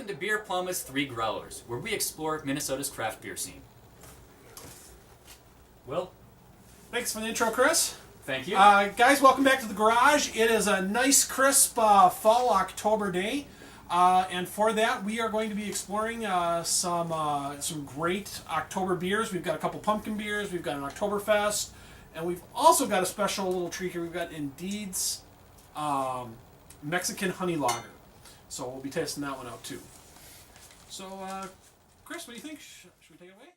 Welcome to Beerploma's 3 Growlers, where we explore Minnesota's craft beer scene. Will? Thanks for the intro, Chris. Thank you. Guys, welcome back to the garage. It is a nice, crisp fall October day. And for that, we are going to be exploring some great October beers. We've got a couple pumpkin beers. We've got an Oktoberfest. And we've also got a special little treat here. We've got Indeed's Mexican Honey Lager. So we'll be testing that one out too. So, Chris, what do you think? Should we take it away?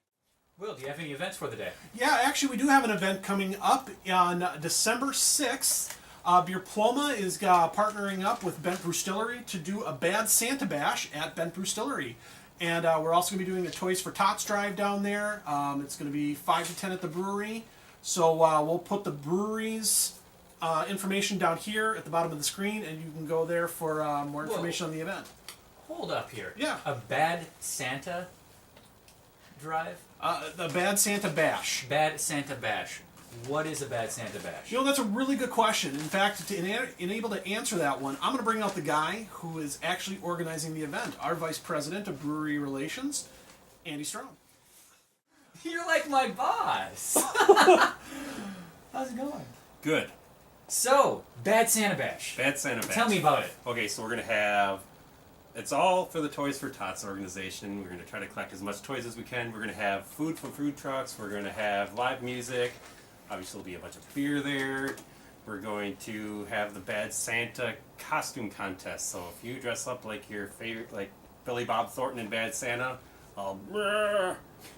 Will, do you have any events for the day? Yeah, actually, we do have an event coming up on December 6th. Beerploma is partnering up with Bent Brewstillery to do a Bad Santa Bash at Bent Brewstillery. And we're also going to be doing a Toys for Tots drive down there. It's going to be 5 to 10 at the brewery. So we'll put the brewery's information down here at the bottom of the screen, and you can go there for more information on the event. Hold up here. Yeah. A Bad Santa drive? The Bad Santa Bash. Bad Santa Bash. What is a Bad Santa Bash? You know, that's a really good question. In fact, to enable to answer that one, I'm going to bring out the guy who is actually organizing the event, our Vice President of Brewery Relations, Andy Strong. You're like my boss. How's it going? Good. So, Bad Santa Bash. Bad Santa Bash. Tell me about it. Okay, so we're going to have... It's all for the Toys for Tots organization. We're going to try to collect as much toys as we can. We're going to have food from food trucks. We're going to have live music. Obviously, there'll be a bunch of beer there. We're going to have the Bad Santa costume contest. So if you dress up like your favorite, like Billy Bob Thornton in Bad Santa,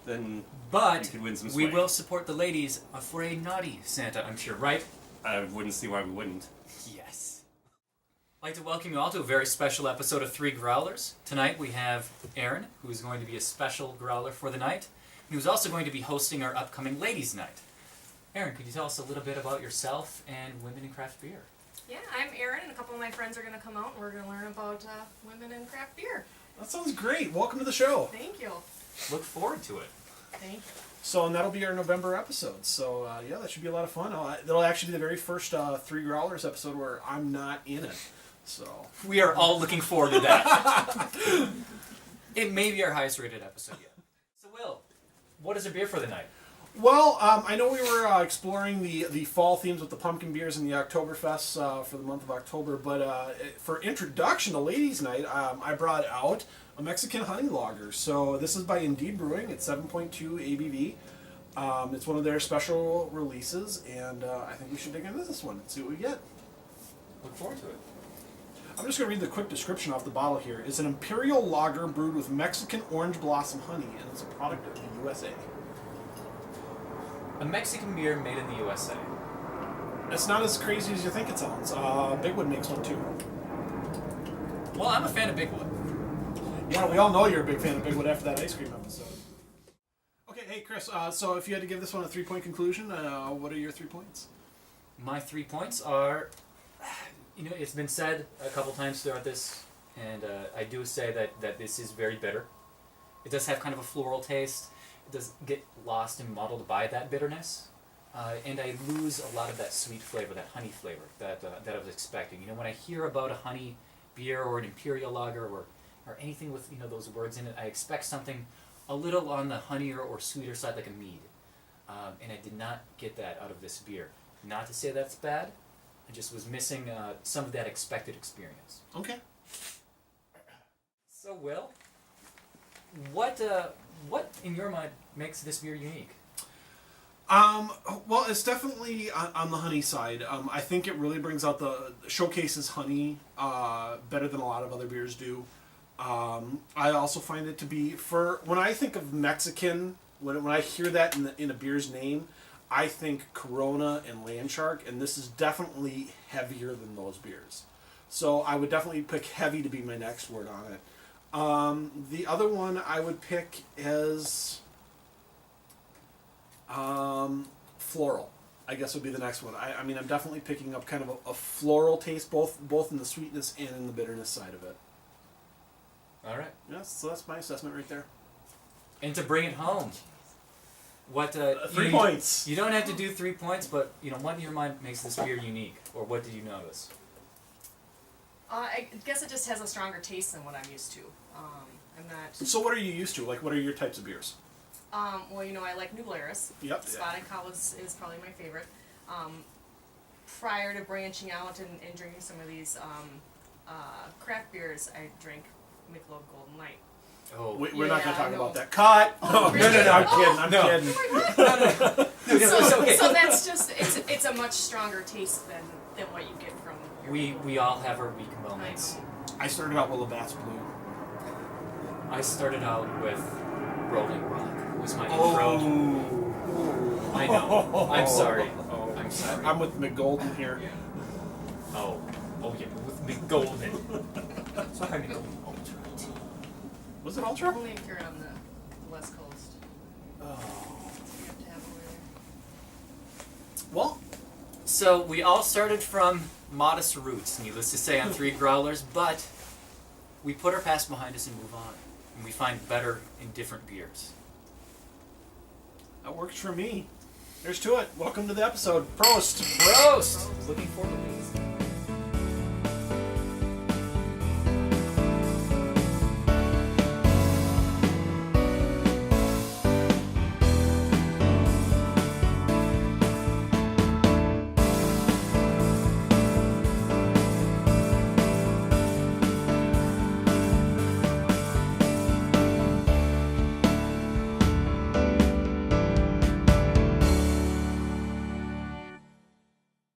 then you could win some swag. We will support the ladies for a naughty Santa, I'm sure, right? I wouldn't see why we wouldn't. Yes. I'd like to welcome you all to a very special episode of 3 Growlers. Tonight we have Aaron, who is going to be a special growler for the night, and who's also going to be hosting our upcoming Ladies' Night. Aaron, could you tell us a little bit about yourself and women in craft beer? Yeah, I'm Erin, and a couple of my friends are going to come out, and we're going to learn about women in craft beer. That sounds great. Welcome to the show. Thank you. Look forward to it. Thank you. So, and that'll be our November episode. So, yeah, that should be a lot of fun. That'll actually be the very first 3 Growlers episode where I'm not in it. So we are all looking forward to that. It may be our highest rated episode yet. So, Will, what is a beer for the night? Well, I know we were exploring the fall themes with the pumpkin beers and the Oktoberfest for the month of October, but for introduction to Ladies' Night, I brought out a Mexican Honey Lager. So this is by Indeed Brewing. It's 7.2 ABV. It's one of their special releases, and I think we should dig into this one and see what we get. Look forward to it. I'm just going to read the quick description off the bottle here. It's an imperial lager brewed with Mexican orange blossom honey, and it's a product of the USA. A Mexican beer made in the USA. It's not as crazy as you think it sounds. Bigwood makes one too. Well, I'm a fan of Bigwood. Yeah, we all know you're a big fan of Bigwood after that ice cream episode. Okay, hey Chris, so if you had to give this one a 3-point conclusion, what are your 3 points? My 3 points are, it's been said a couple times throughout this, and I do say that this is very bitter. It does have kind of a floral taste. It does get lost and muddled by that bitterness, and I lose a lot of that sweet flavor, that honey flavor that I was expecting. When I hear about a honey beer or an imperial lager or anything with those words in it, I expect something a little on the honey or sweeter side, like a mead, and I did not get that out of this beer. Not to say that's bad. I just was missing some of that expected experience. Okay. So, Will, what in your mind makes this beer unique? Well, it's definitely on the honey side. I think it really brings out showcases honey better than a lot of other beers do. I also find it to be, when I think of Mexican, when I hear that in a beer's name, I think Corona and Landshark, and this is definitely heavier than those beers. So I would definitely pick heavy to be my next word on it. The other one I would pick is floral, I guess would be the next one. I mean, I'm definitely picking up kind of a floral taste, both in the sweetness and in the bitterness side of it. All right. Yes, so that's my assessment right there. And to bring it home, what 3 points. You don't have to do 3 points, but what in your mind makes this beer unique, or what did you notice? I guess it just has a stronger taste than what I'm used to. I'm not. So what are you used to? Like, what are your types of beers? Well, you know, I like New Glarus. Yep. Spotted Cow is probably my favorite. Prior to branching out and drinking some of these craft beers, I drank Michelob Golden Light. Oh. We're not going to Yeah, talk no. about that. Cut! Oh, No, really? I'm Oh, kidding. I'm no. kidding. Oh my God. It's okay. So that's just it's a much stronger taste than what you get from your We all have our weak I moments. know. I started out with Labatt's Blue. I started out with Rolling Rock. It was my Oh. intro. I know. I'm sorry. I'm sorry. I'm with McGolden here. Oh yeah, with me golden. So I mean, ultra. Was it Ultra? Only if you're on the West Coast. Oh. You have to have it where Well, So we all started from modest roots, needless to say, on 3 growlers, but we put our past behind us and move on. And we find better in different beers. that works for me. There's to it. Welcome to the episode. Prost! Prost! Looking forward to these.